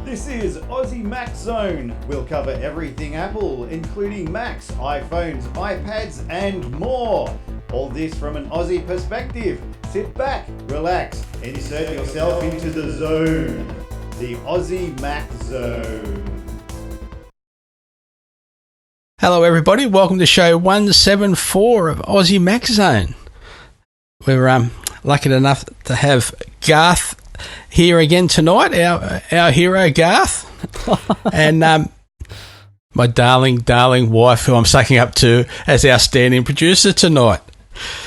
This is Aussie Mac Zone. We'll cover everything Apple, including Macs, iPhones, iPads, and more. All this from an Aussie perspective. Sit back, relax, and insert yourself into the zone. The Aussie Mac Zone. Hello everybody, welcome to show 174 of Aussie Mac Zone. We're lucky enough to have Garth here again tonight, our hero Garth, and my darling wife, who I'm sucking up to as our stand-in producer tonight.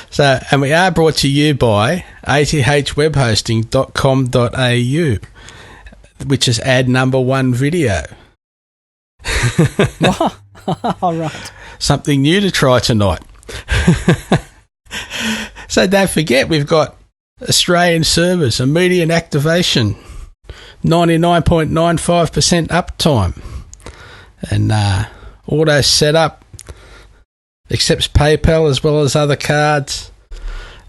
So, and we are brought to you by athwebhosting.com.au, which is ad number one video. All right. Something new to try tonight. So don't forget, we've got Australian servers, immediate activation, 99.95% uptime, and auto setup, accepts PayPal as well as other cards,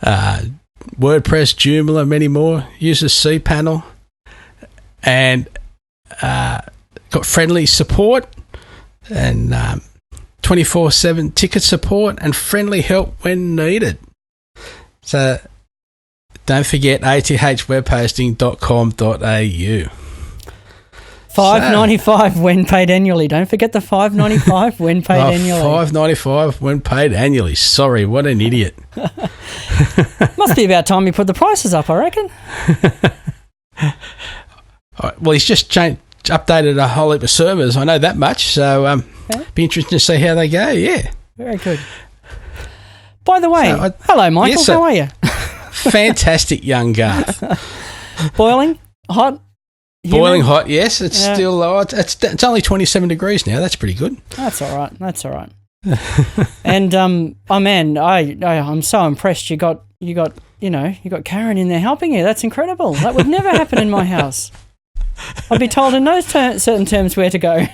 WordPress, Joomla, many more, uses cPanel, and got friendly support and 24/7 ticket support and friendly help when needed. So don't forget athwebhosting.com.au. $5.95 when paid annually. Don't forget the $5.95 when paid annually. $5.95 when paid annually. Sorry, what an idiot. Must be about time you put the prices up, I reckon. Well, he's just updated a whole heap of servers. I know that much. So be interesting to see how they go. Yeah. Very good. By the way, hello, Michael. Yes, how are you? Fantastic, young Garth. Boiling? Hot? Boiling hot, yes. It's still it's only 27 degrees now. That's pretty good. That's all right. And oh man, I'm so impressed. You got Karen in there helping you. That's incredible. That would never happen in my house. I'd be told in no certain terms where to go.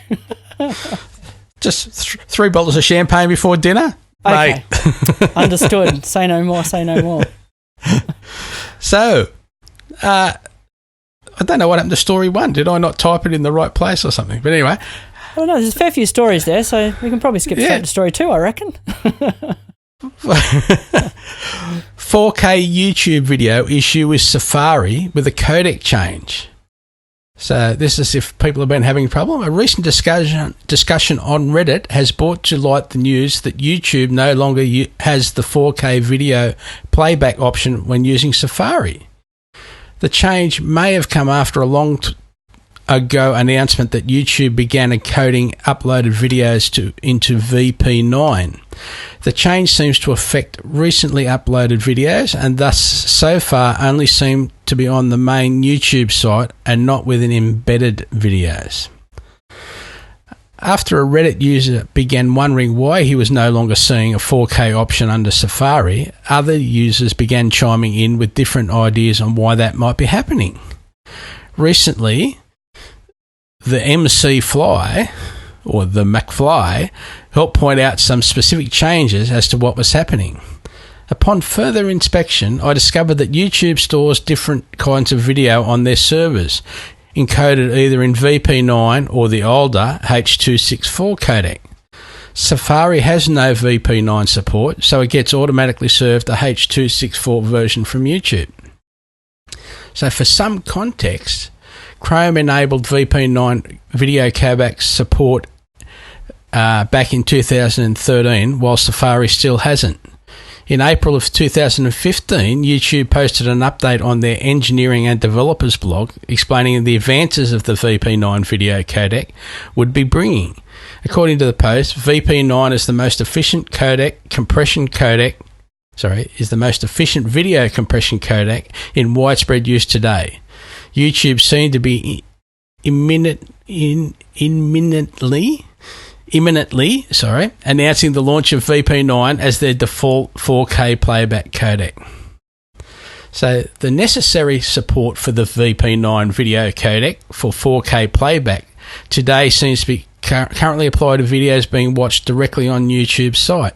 Just 3 bottles of champagne before dinner. Okay. Understood. Say no more. So, I don't know what happened to story 1. Did I not type it in the right place or something? But anyway. Well, no, there's a fair few stories there, so we can probably skip straight to story 2, I reckon. 4K YouTube video issue with Safari with a codec change. So this is if people have been having a problem. A recent discussion on Reddit has brought to light the news that YouTube no longer has the 4K video playback option when using Safari. The change may have come after a long ago announcement that YouTube began encoding uploaded videos into VP9. The change seems to affect recently uploaded videos and thus so far only seem to be on the main YouTube site and not within embedded videos. After a Reddit user began wondering why he was no longer seeing a 4K option under Safari, other users began chiming in with different ideas on why that might be happening. Recently, the MC Fly, or the McFly, helped point out some specific changes as to what was happening. Upon further inspection, I discovered that YouTube stores different kinds of video on their servers, encoded either in VP9 or the older H.264 codec. Safari has no VP9 support, so it gets automatically served the H.264 version from YouTube. So for some context, Chrome enabled VP9 video codec support back in 2013, while Safari still hasn't. In April of 2015, YouTube posted an update on their engineering and developers blog explaining the advances of the VP9 video codec would be bringing. According to the post, VP9 is the most efficient video compression codec in widespread use today. YouTube seemed to be imminently announcing the launch of VP9 as their default 4K playback codec. So the necessary support for the VP9 video codec for 4K playback today seems to be currently applied to videos being watched directly on YouTube's site.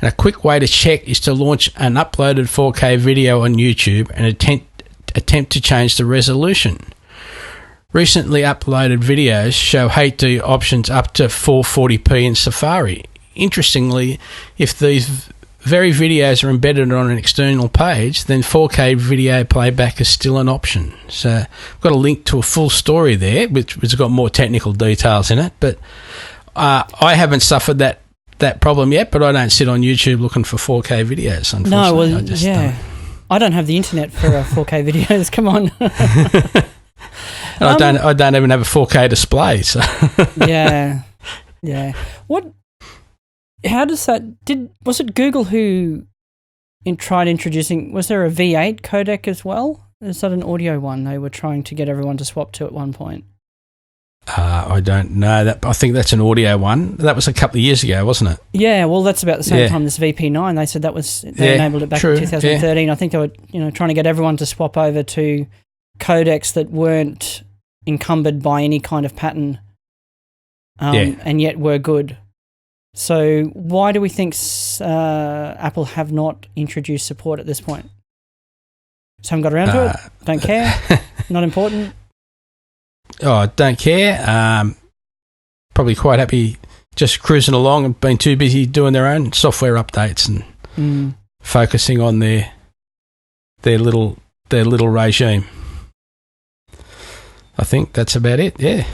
And a quick way to check is to launch an uploaded 4K video on YouTube and attempt to change the resolution. Recently uploaded videos show HD options up to 440p in Safari. Interestingly, if these very videos are embedded on an external page, then 4K video playback is still an option. So I've got a link to a full story there, which has got more technical details in it. But I haven't suffered that problem yet, but I don't sit on YouTube looking for 4K videos, unfortunately. No, well, I don't have the internet for 4K videos. Come on. I don't even have a 4K display. So yeah. What? How does that? Was it Google who tried introducing? Was there a V8 codec as well? Is that an audio one they were trying to get everyone to swap to at one point? I don't know. I think that's an audio one. That was a couple of years ago, wasn't it? Yeah, well, that's about the same time as VP9. They said they enabled it back in 2013. I think they were, trying to get everyone to swap over to codecs that weren't encumbered by any kind of pattern, and yet were good. So why do we think Apple have not introduced support at this point? Just haven't got around to it? Don't care? Not important? Oh, don't care. Probably quite happy just cruising along and being too busy doing their own software updates and focusing on their little regime. I think that's about it. Yeah.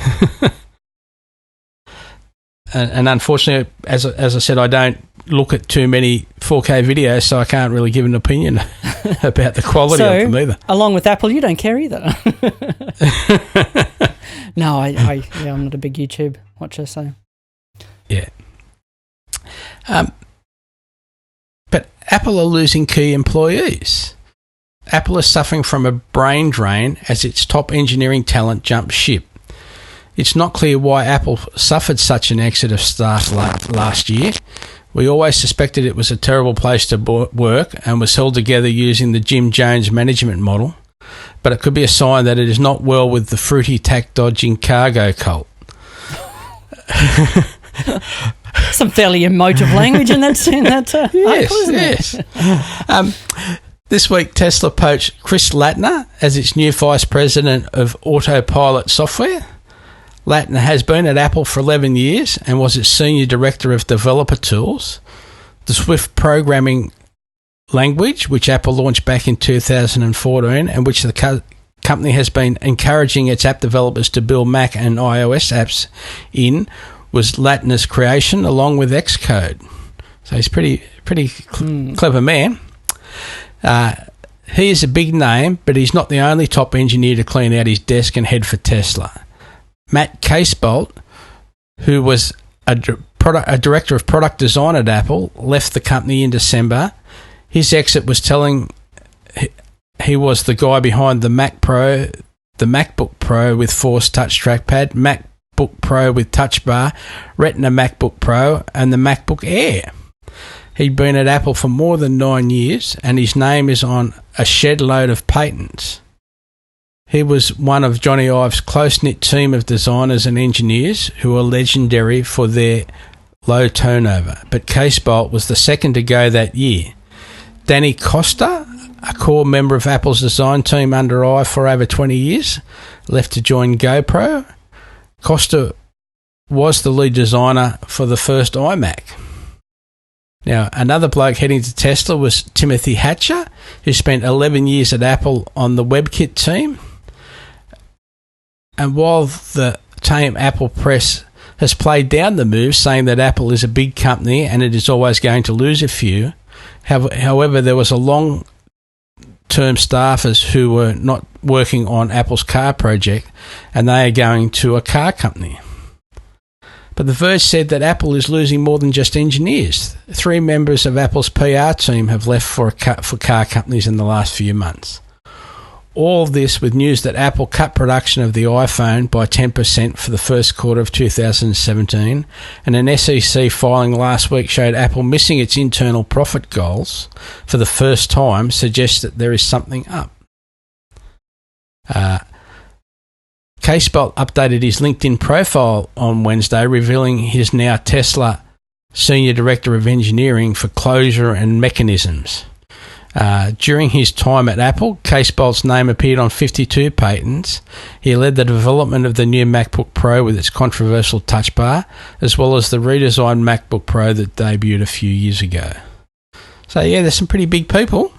And unfortunately, as I said, I don't look at too many 4K videos, so I can't really give an opinion about the quality of them either. Along with Apple, you don't care either. No, I'm not a big YouTube watcher, so. Yeah. But Apple are losing key employees. Apple is suffering from a brain drain as its top engineering talent jumps ship. It's not clear why Apple suffered such an exit of staff last year. We always suspected it was a terrible place to work and was held together using the Jim Jones management model, but it could be a sign that it is not well with the fruity tack-dodging cargo cult. Some fairly emotive language in that article, isn't it? This week, Tesla poached Chris Latner as its new vice president of autopilot software. Latner has been at Apple for 11 years and was its senior director of developer tools. The Swift programming language, which Apple launched back in 2014 and which the company has been encouraging its app developers to build Mac and iOS apps in, was Latner's creation along with Xcode. So he's pretty clever man. He is a big name, but he's not the only top engineer to clean out his desk and head for Tesla. Matt Casebolt, who was a director of product design at Apple, left the company in December. His exit was telling he was the guy behind the Mac Pro, the MacBook Pro with Force Touch Trackpad, MacBook Pro with Touch Bar, Retina MacBook Pro, and the MacBook Air. He'd been at Apple for more than 9 years, and his name is on a shed load of patents. He was one of Johnny Ive's close-knit team of designers and engineers who are legendary for their low turnover, but Casebolt was the second to go that year. Danny Costa, a core member of Apple's design team under Ive for over 20 years, left to join GoPro. Costa was the lead designer for the first iMac. Now, another bloke heading to Tesla was Timothy Hatcher, who spent 11 years at Apple on the WebKit team. And while the tame Apple press has played down the move, saying that Apple is a big company and it is always going to lose a few, however, there was a long-term staffers who were not working on Apple's car project, and they are going to a car company. But The Verge said that Apple is losing more than just engineers. 3 members of Apple's PR team have left for car companies in the last few months. All this with news that Apple cut production of the iPhone by 10% for the first quarter of 2017, and an SEC filing last week showed Apple missing its internal profit goals for the first time, suggests that there is something up. Casebolt updated his LinkedIn profile on Wednesday, revealing he's now Tesla Senior Director of Engineering for Closure and Mechanisms. During his time at Apple, Casebolt's name appeared on 52 patents. He led the development of the new MacBook Pro with its controversial touch bar, as well as the redesigned MacBook Pro that debuted a few years ago. So, yeah, there's some pretty big people.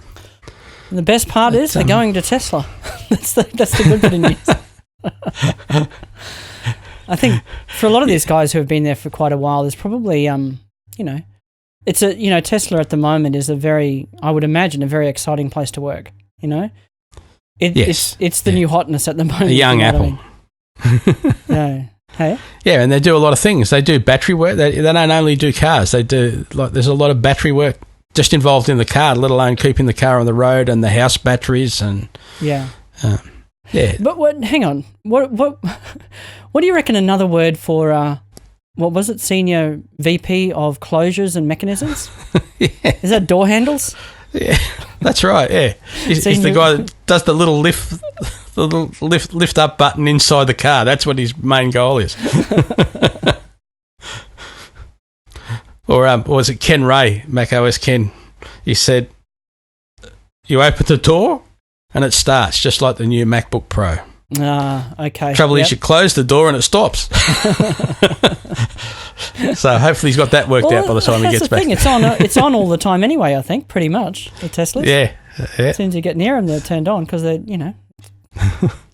And the best part is they're going to Tesla. That's the good bit of news. I think for a lot of these guys who have been there for quite a while, there's probably, Tesla at the moment is I would imagine, a very exciting place to work, Yes. It's the new hotness at the moment. A young Apple. Yeah. Hey? Yeah, and they do a lot of things. They do battery work. They don't only do cars. They do, there's a lot of battery work just involved in the car, let alone keeping the car on the road and the house batteries and... Yeah. Yeah. But hang on. What do you reckon another word for... what was it? Senior VP of closures and mechanisms? Yeah. Is that door handles? Yeah, that's right. Yeah, he's the guy that does the little lift up button inside the car. That's what his main goal is. Or was it Ken Ray, macOS Ken? He said, "You open the door and it starts just like the new MacBook Pro." Okay. Trouble is, you close the door and it stops. So hopefully he's got that worked out by the time he gets back. That's the thing. It's on all the time anyway. I think pretty much the Teslas. Yeah. As soon as you get near them, they're turned on because they're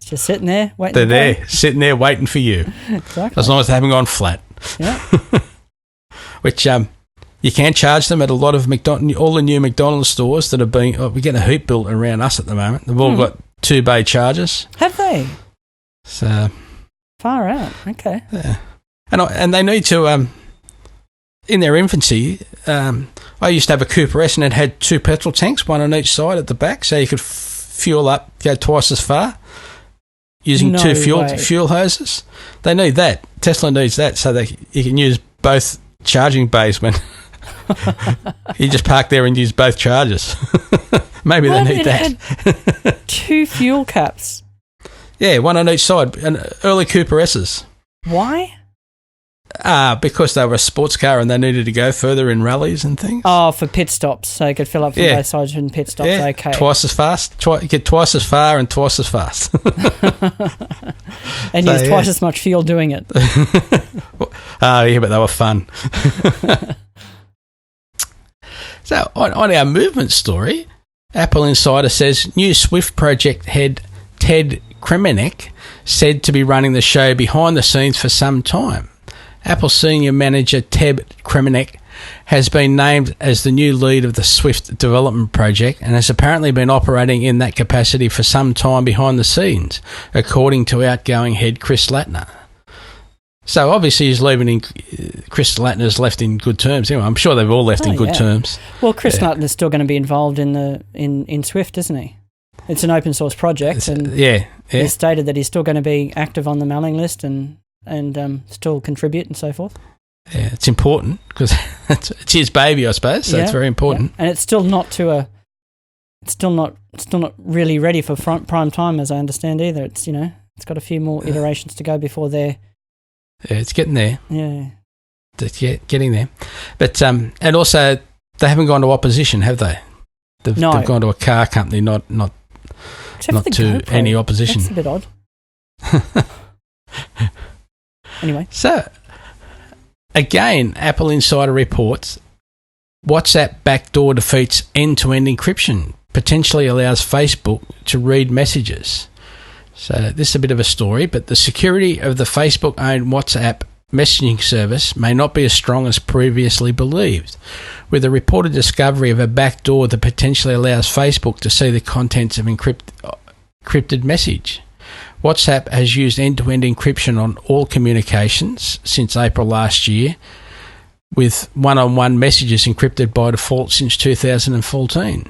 just sitting there waiting. They're there, sitting there waiting for you. Exactly. As long as they haven't gone flat. Yeah. Which you can charge them at a lot of all the new McDonald's stores that are being. We're getting a hoop built around us at the moment. They've all got 2-bay chargers. Have they? So far out. Okay. Yeah. And they need to. In their infancy, I used to have a Cooper S and it had 2 petrol tanks, one on each side at the back, so you could fuel up, go twice as far using 2 fuel hoses. They need that. Tesla needs that so that you can use both charging bays when you just park there and use both chargers. Maybe they need that. Had 2 fuel caps. Yeah, one on each side. And early Cooper S's. Why? Because they were a sports car and they needed to go further in rallies and things. Oh, for pit stops, so you could fill up from both sides in pit stops. Yeah, okay. Twice as fast. Get twice as far and twice as fast. And use twice as much fuel doing it. Yeah, but they were fun. So on our movement story, Apple Insider says new Swift project head Ted Kremenek said to be running the show behind the scenes for some time. Apple senior manager Ted Kremenek has been named as the new lead of the Swift development project and has apparently been operating in that capacity for some time behind the scenes, according to outgoing head Chris Latner. So obviously he's leaving Chris Latner's left in good terms. Anyway, I'm sure they've all left in good terms. Well, Chris Latner's still going to be involved in Swift, isn't he? It's an open source project, and he stated that he's still going to be active on the mailing list and still contribute and so forth. Yeah, it's important because it's his baby, I suppose. So it's very important, and it's still not it's still not really ready for prime time, as I understand either. It's it's got a few more iterations to go before they're. Yeah, it's getting there. Yeah, getting there, but and also they haven't gone to opposition, have they? They've gone to a car company, not to any opposition. That's a bit odd. Anyway. So, again, Apple Insider reports WhatsApp backdoor defeats end-to-end encryption, potentially allows Facebook to read messages. So this is a bit of a story, but the security of the Facebook-owned WhatsApp messaging service may not be as strong as previously believed, with a reported discovery of a backdoor that potentially allows Facebook to see the contents of encrypted message. WhatsApp has used end-to-end encryption on all communications since April last year, with one-on-one messages encrypted by default since 2014.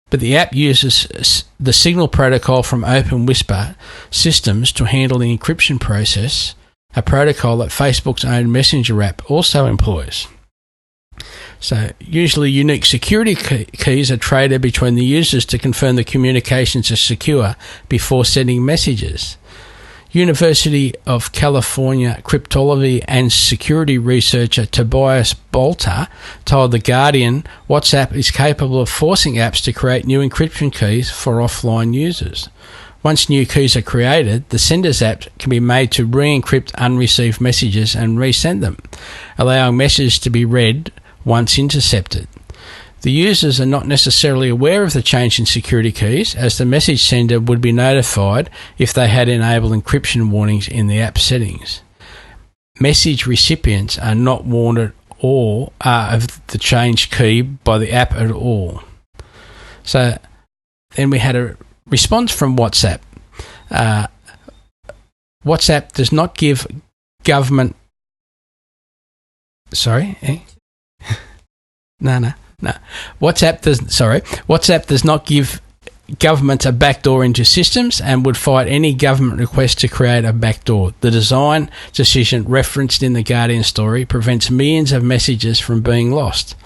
But the app uses the Signal protocol from OpenWhisper systems to handle the encryption process, a protocol that Facebook's own Messenger app also employs. So usually unique security keys are traded between the users to confirm the communications are secure before sending messages. University of California cryptology and security researcher Tobias Bolter told The Guardian WhatsApp is capable of forcing apps to create new encryption keys for offline users. Once new keys are created, the sender's app can be made to re-encrypt unreceived messages and resend them, allowing messages to be read once intercepted. The users are not necessarily aware of the change in security keys, as the message sender would be notified if they had enabled encryption warnings in the app settings. Message recipients are not warned at all of the changed key by the app at all. So then we had a response from WhatsApp. WhatsApp does not give government... Sorry? No. WhatsApp does not give government a backdoor into systems and would fight any government request to create a backdoor. The design decision referenced in the Guardian story prevents millions of messages from being lost.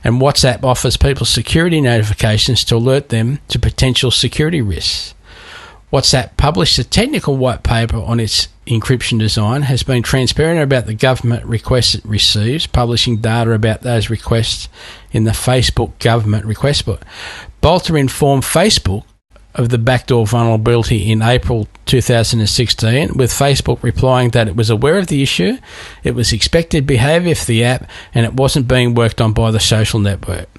And WhatsApp offers people security notifications to alert them to potential security risks. WhatsApp published a technical white paper on its encryption design, has been transparent about the government requests it receives, publishing data about those requests in the Facebook government request book. Bolter informed Facebook of the backdoor vulnerability in April 2016, with Facebook replying that it was aware of the issue, it was expected behaviour for the app, and it wasn't being worked on by the social network.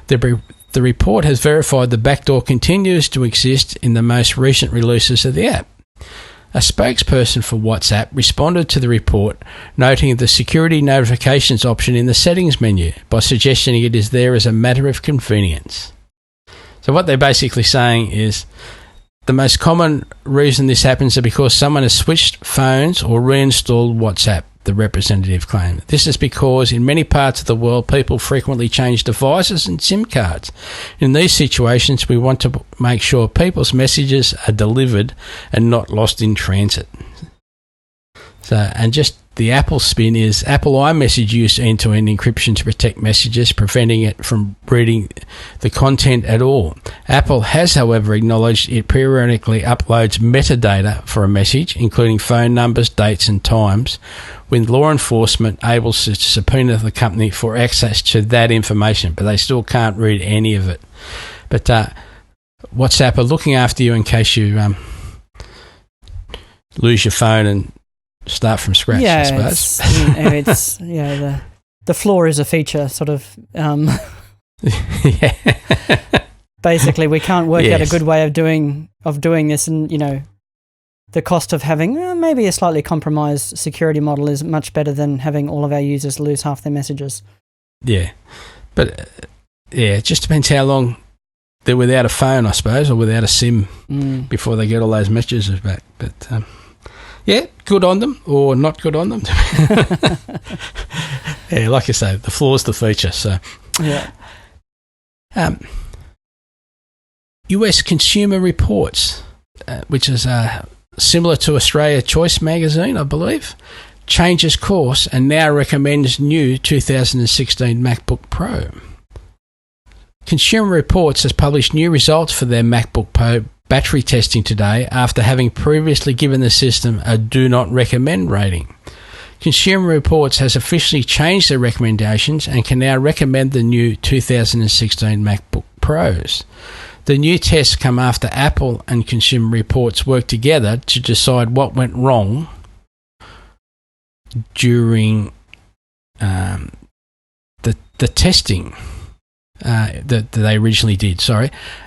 The report has verified the backdoor continues to exist in the most recent releases of the app. A spokesperson for WhatsApp responded to the report, noting the security notifications option in the settings menu by suggesting it is there as a matter of convenience. So what they're basically saying is the most common reason this happens is because someone has switched phones or reinstalled WhatsApp, the representative claimed. This is because in many parts of the world people frequently change devices and SIM cards. In these situations we want to make sure people's messages are delivered and not lost in transit. So, and just the Apple spin is Apple iMessage used end-to-end encryption to protect messages, preventing it from reading the content at all. Apple has, however, acknowledged it periodically uploads metadata for a message, including phone numbers, dates and times, with law enforcement able to subpoena the company for access to that information, but they still can't read any of it. But WhatsApp are looking after you in case you lose your phone and start from scratch, I suppose. It's the flaw is a feature, sort of. Yeah. Basically, we can't work out a good way of doing this, and the cost of having maybe a slightly compromised security model is much better than having all of our users lose half their messages. Yeah, but it just depends how long they're without a phone, I suppose, or without a SIM before they get all those messages back. But yeah, good on them, or not good on them. Yeah, like I say, the flaw's the feature. So, yeah. US Consumer Reports, which is similar to Australia Choice magazine, I believe, changes course and now recommends new 2016 MacBook Pro. Consumer Reports has published new results for their MacBook Pro battery testing today after having previously given the system a do not recommend rating. Consumer Reports has officially changed their recommendations and can now recommend the new 2016 MacBook Pros. The new tests come after Apple and Consumer Reports worked together to decide what went wrong during the testing that they originally did.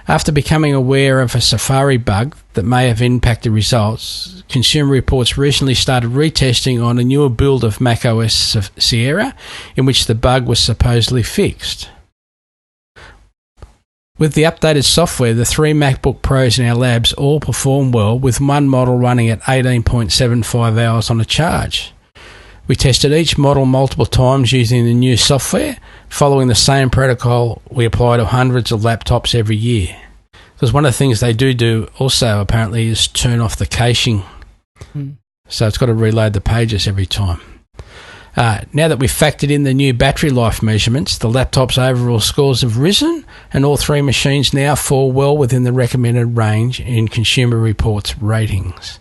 After becoming aware of a Safari bug that may have impacted results, Consumer Reports recently started retesting on a newer build of macOS Sierra in which the bug was supposedly fixed. With the updated software, the 3 MacBook Pros in our labs all perform well, with one model running at 18.75 hours on a charge. We tested each model multiple times using the new software, following the same protocol we apply to hundreds of laptops every year. Because one of the things they do also apparently is turn off the caching. So it's got to reload the pages every time. Now that we've factored in the new battery life measurements, the laptop's overall scores have risen, and all 3 machines now fall well within the recommended range in Consumer Reports ratings.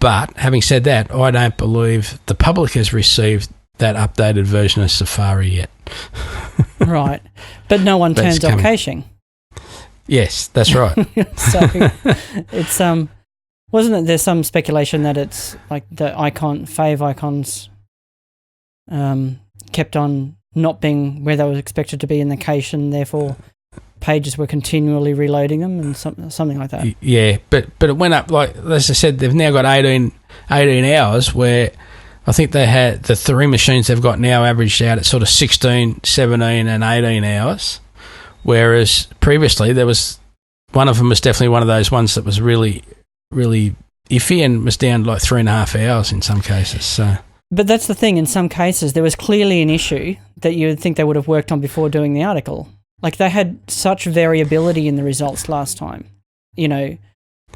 But having said that, I don't believe the public has received that updated version of Safari yet. Right. But no one turns off coming. caching. Yes, that's right. So it's wasn't it there's some speculation that it's like the fave icons kept on not being where they were expected to be in the cache, and therefore pages were continually reloading them and something like that. Yeah, but it went up, like as I said, they've now got 18 hours, where I think they had the 3 machines they've got now averaged out at sort of 16, 17 and 18 hours, whereas previously there was one of them was definitely one of those ones that was really, really iffy and was down like 3.5 hours in some cases. So. But that's the thing, in some cases there was clearly an issue that you would think they would have worked on before doing the article. Like they had such variability in the results last time. You know,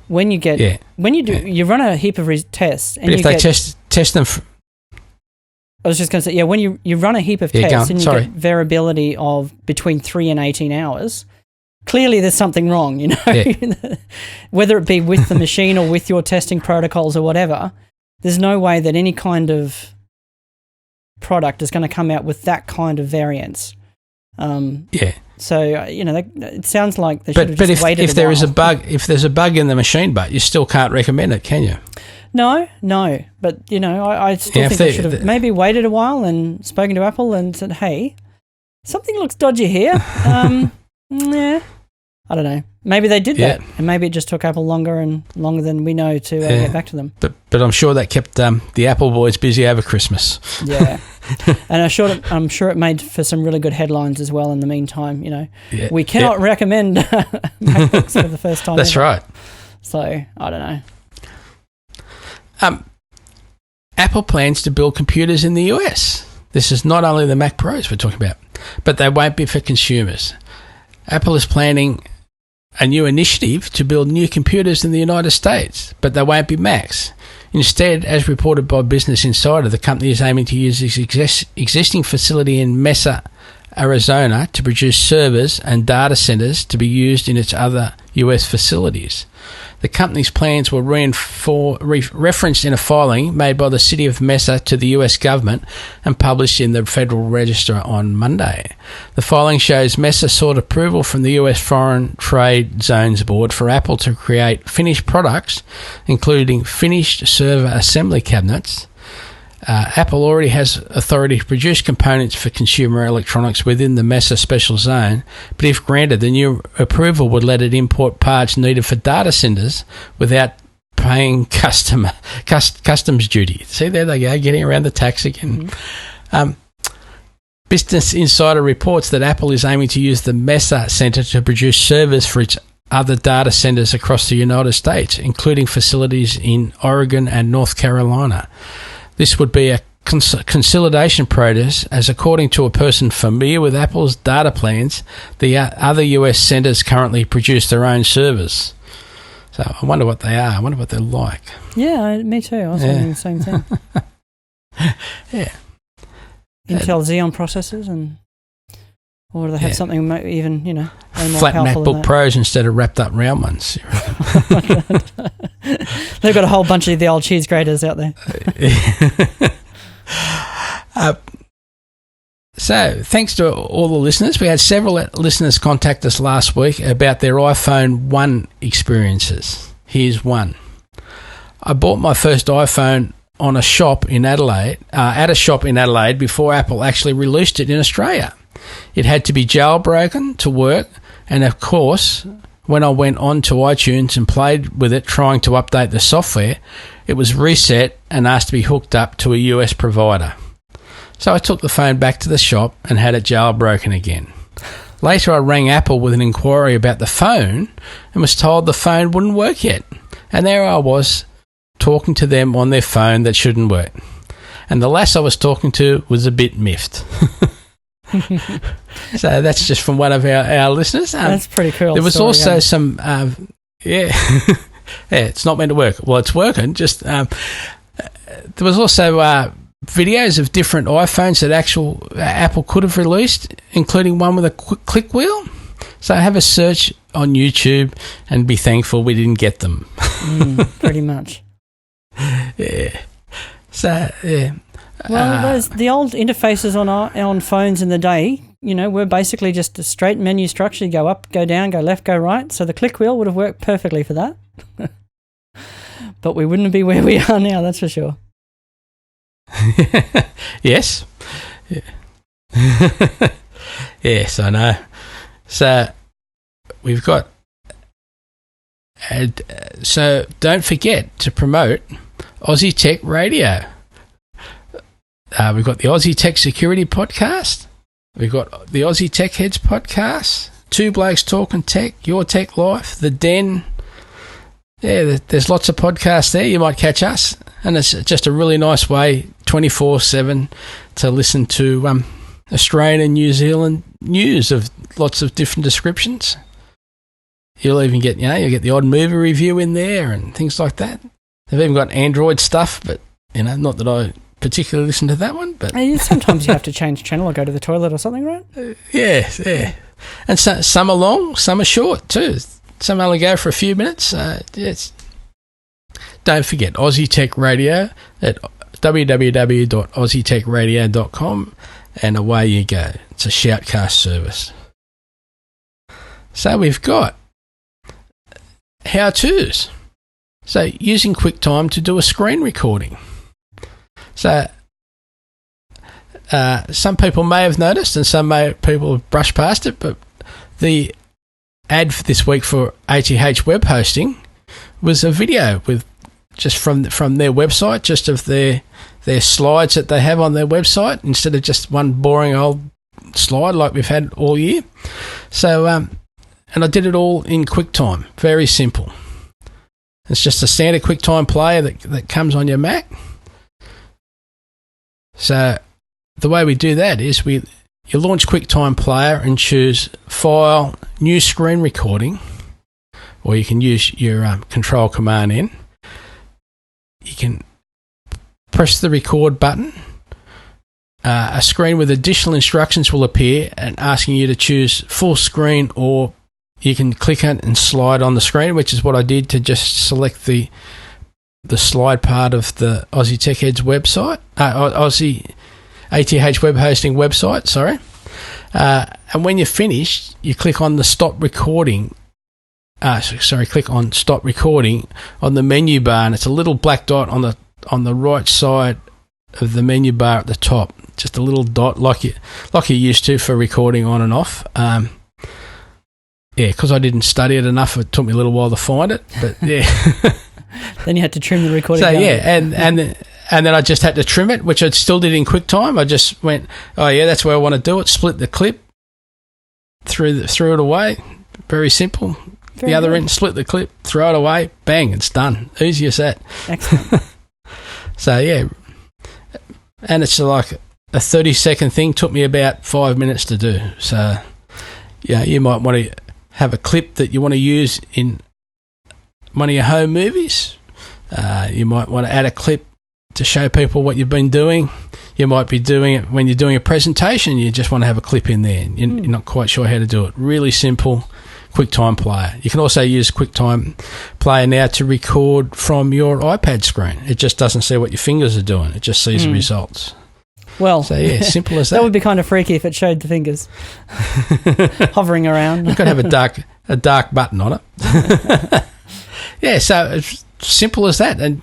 when you you run a heap of tests, and but if they test them. I was just going to say, when you run a heap of tests and you get variability of between 3 and 18 hours, clearly there's something wrong. You know, whether it be with the machine or with your testing protocols or whatever. There's no way that any kind of product is going to come out with that kind of variance. So it sounds like they should have just waited. But if there is a bug, if there's a bug in the machine, but you still can't recommend it, can you? No. But I still think they should have maybe waited a while and spoken to Apple and said, "Hey, something looks dodgy here." Yeah, I don't know. Maybe they did that, and maybe it just took Apple longer than we know to get back to them. But I'm sure that kept the Apple boys busy over Christmas. Yeah, and I'm sure it made for some really good headlines as well. In the meantime, we cannot recommend MacBooks for the first time. That's ever. right. So I don't know. Apple plans to build computers in the US. This is not only the Mac Pros we're talking about, but they won't be for consumers. Apple is planning a new initiative to build new computers in the United States, but they won't be Macs. Instead, as reported by Business Insider, the company is aiming to use its existing facility in Mesa, Arizona, to produce servers and data centers to be used in its other US facilities. The company's plans were referenced in a filing made by the City of Mesa to the US government and published in the Federal Register on Monday. The filing shows Mesa sought approval from the US Foreign Trade Zones Board for Apple to create finished products, including finished server assembly cabinets. Apple already has authority to produce components for consumer electronics within the Mesa special zone, but if granted, the new approval would let it import parts needed for data centers without paying customs duty. See, there they go, getting around the tax again. Mm-hmm. Business Insider reports that Apple is aiming to use the Mesa Center to produce servers for its other data centers across the United States, including facilities in Oregon and North Carolina. This would be a consolidation process, as according to a person familiar with Apple's data plans, the other US centers currently produce their own servers. So I wonder what they are. I wonder what they're like. Yeah, me too. I was thinking the same thing. Yeah. Intel Xeon processors, or do they have something even, more flat powerful MacBook Pros instead of wrapped up round ones. They've got a whole bunch of the old cheese graters out there. So, thanks to all the listeners. We had several listeners contact us last week about their iPhone 1 experiences. Here's one. I bought my first iPhone at a shop in Adelaide before Apple actually released it in Australia. It had to be jailbroken to work, and of course, when I went on to iTunes and played with it trying to update the software, it was reset and asked to be hooked up to a US provider. So I took the phone back to the shop and had it jailbroken again. Later I rang Apple with an inquiry about the phone and was told the phone wouldn't work yet. And there I was, talking to them on their phone that shouldn't work. And the lass I was talking to was a bit miffed. So that's just from one of our listeners. That's pretty cool. There was also some, it's not meant to work. Well, it's working. Just there was also videos of different iPhones that Apple could have released, including one with a click wheel. So have a search on YouTube and be thankful we didn't get them. Pretty much. Yeah. So, yeah. Well, the old interfaces on phones in the day, were basically just a straight menu structure. You go up, go down, go left, go right. So the click wheel would have worked perfectly for that. But we wouldn't be where we are now, that's for sure. Yes. Yeah. Yes, I know. So we've got... so don't forget to promote Aussie Tech Radio. We've got the Aussie Tech Security Podcast. We've got the Aussie Tech Heads Podcast. Two Blokes Talking Tech, Your Tech Life, The Den. Yeah, there's lots of podcasts there. You might catch us. And it's just a really nice way, 24/7, to listen to Australian and New Zealand news of lots of different descriptions. You'll even get, you'll get the odd movie review in there and things like that. They've even got Android stuff, but, not that I particularly listen to that one. But sometimes you have to change channel or go to the toilet or something, right? Yeah. And some are long, some are short too. Some only go for a few minutes. Yes. Don't forget, Aussie Tech Radio at www.aussietechradio.com, and away you go. It's a shoutcast service. So we've got how-tos. So using QuickTime to do a screen recording. So some people may have noticed and some people have brushed past it, but the ad for this week for ATH Web Hosting was a video with just from their website, just of their slides that they have on their website, instead of just one boring old slide like we've had all year. So, and I did it all in QuickTime. Very simple. It's just a standard QuickTime player that comes on your Mac. So the way we do that is you launch QuickTime Player and choose File, New Screen Recording, or you can use your Control Command N. You can press the record button. A screen with additional instructions will appear and asking you to choose full screen, or you can click it and slide on the screen, which is what I did to just select the slide part of the Aussie Tech Heads website, Aussie ATH Web Hosting website, sorry. And when you're finished, you click on the stop recording. Click on stop recording on the menu bar, and it's a little black dot on the right side of the menu bar at the top. Just a little dot like you're used to for recording on and off. Because I didn't study it enough, it took me a little while to find it. But yeah. Then you had to trim the recording. So and then I just had to trim it, which I still did in QuickTime. I just went, that's where I want to do it. Split the clip, threw it away. Very simple. Very the other good. end, split the clip, throw it away, bang, it's done. Easy as that. Excellent. So yeah, and it's like a 30-second thing. Took me about 5 minutes to do. So yeah, you might want to have a clip that you want to use in one of your home movies. You might want to add a clip to show people what you've been doing. You might be doing it when you're doing a presentation. You just want to have a clip in there. You're not quite sure how to do it. Really simple QuickTime Player. You can also use QuickTime Player now to record from your iPad screen. It just doesn't see what your fingers are doing. It just sees the results. Well, so yeah, simple as that. That would be kind of freaky if it showed the fingers hovering around. You've got to have a dark button on it. Yeah, so it's simple as that, and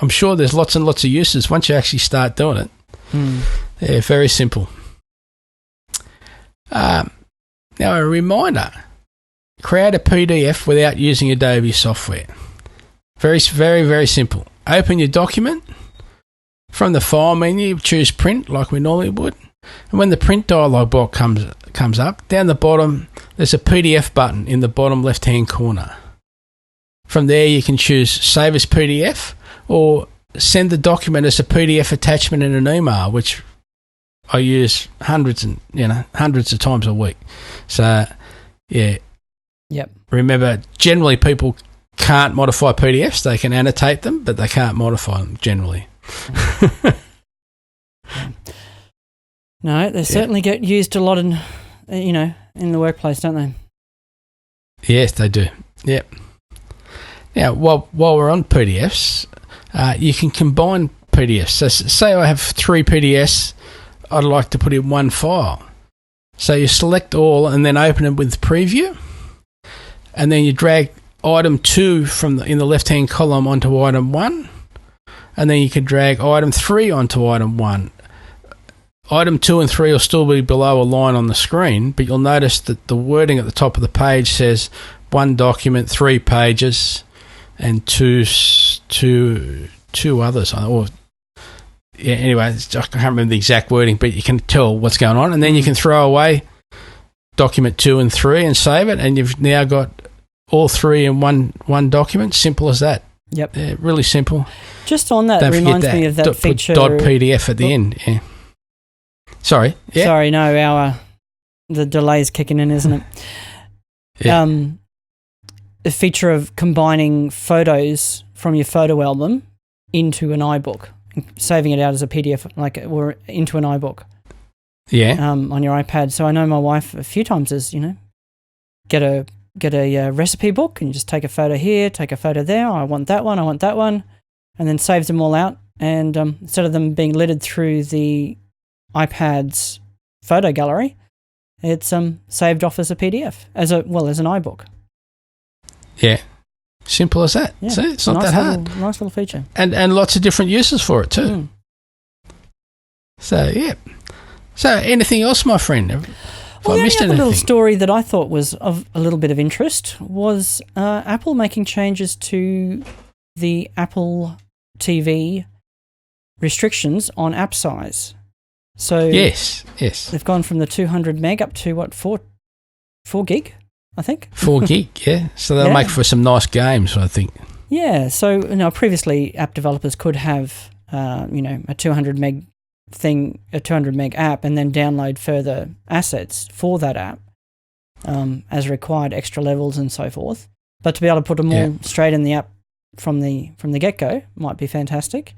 I'm sure there's lots and lots of uses once you actually start doing it. Yeah, very simple. Now a reminder: create a PDF without using Adobe software. Very, very, very simple. Open your document. From the file menu, choose print like we normally would. And when the print dialog box comes up, down the bottom, there's a PDF button in the bottom left-hand corner. From there, you can choose Save as PDF or send the document as a PDF attachment in an email, which I use hundreds of times a week. So, yeah. Yep. Remember, generally people can't modify PDFs. They can annotate them, but they can't modify them generally. No, they certainly get used a lot in the workplace, don't they? Yes, they do. Yep. Now, while we're on PDFs, you can combine PDFs. So say I have 3 PDFs I'd like to put in one file. So you select all and then open it with preview, and then you drag item 2 in the left-hand column onto item 1, and then you can drag item 3 onto item 1. Item 2 and 3 will still be below a line on the screen, but you'll notice that the wording at the top of the page says 1 document, 3 pages, and two others. Anyway, I can't remember the exact wording, but you can tell what's going on. And then you can throw away document 2 and 3 and save it, and you've now got all 3 in one document. Simple as that. Yep. Yeah, really simple. Just on that, reminds me of that feature. .pdf at the end. Yeah. Sorry. Yeah. Sorry, no, the delay's kicking in, isn't it? Yeah. The feature of combining photos from your photo album into an iBook, saving it out as a PDF, or into an iBook. Yeah. On your iPad. So I know my wife a few times has, get a recipe book and you just take a photo here, take a photo there. I want that one, and then saves them all out. And instead of them being littered through the iPad's photo gallery, it's saved off as a PDF, as an iBook. Yeah. Simple as that. Yeah. See, it's not that hard. Nice little feature. And lots of different uses for it too. So, yeah. So, anything else, my friend? Well, the only other little story that I thought was of a little bit of interest was Apple making changes to the Apple TV restrictions on app size. So yes, they've gone from the 200 meg up to 4 gig, I think. 4 gig, yeah. So they'll make for some nice games, I think. Yeah. So previously app developers could have a 200 meg thing, a 200 meg app, and then download further assets for that app as required, extra levels and so forth. But to be able to put them all straight in the app from the get-go might be fantastic.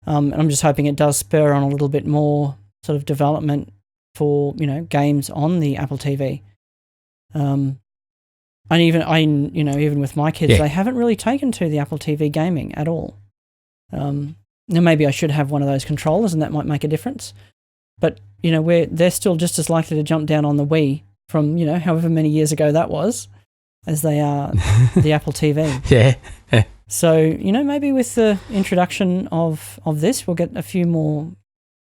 And I'm just hoping it does spur on a little bit more sort of development for games on the Apple TV. And even with my kids, they haven't really taken to the Apple TV gaming at all. Now maybe I should have one of those controllers, and that might make a difference. But they're still just as likely to jump down on the Wii from however many years ago that was, as they are the Apple TV. Yeah. So maybe with the introduction of this, we'll get a few more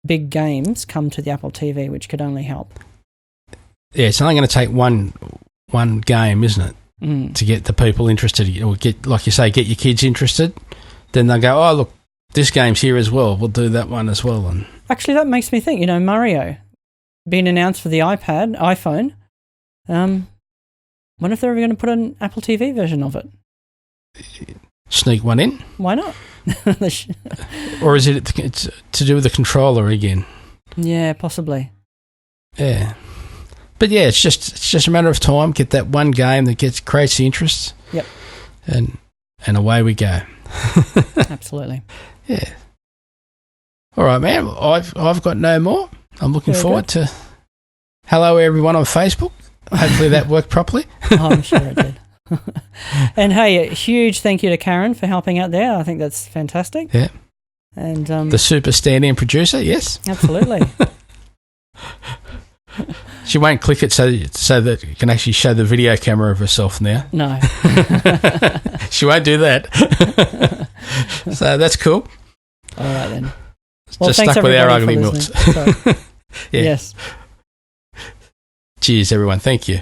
big games come to the Apple TV, which could only help. Yeah, it's only going to take one game, isn't it, to get the people interested, or like you say, get your kids interested. Then they'll go, oh look, this game's here as well. We'll do that one as well. And actually, that makes me think. Mario being announced for the iPhone. Wonder if they're ever going to put an Apple TV version of it. Sneak one in. Why not? Or is it it's to do with the controller again? Yeah, possibly. Yeah, but yeah, it's just a matter of time. Get that one game that creates the interest. Yep. And away we go. Absolutely. Yeah. All right, man. I've got no more. I'm looking forward to. Hello, everyone on Facebook. Hopefully that worked properly. I'm sure it did. And hey, a huge thank you to Karen for helping out there. I think that's fantastic. Yeah. And the super stand-in producer, yes. Absolutely. She won't click it so that you can actually show the video camera of herself now. No. She won't do that. So that's cool. All right then. Well, just stuck with our ugly milks. Yeah. Yes. Cheers, everyone. Thank you.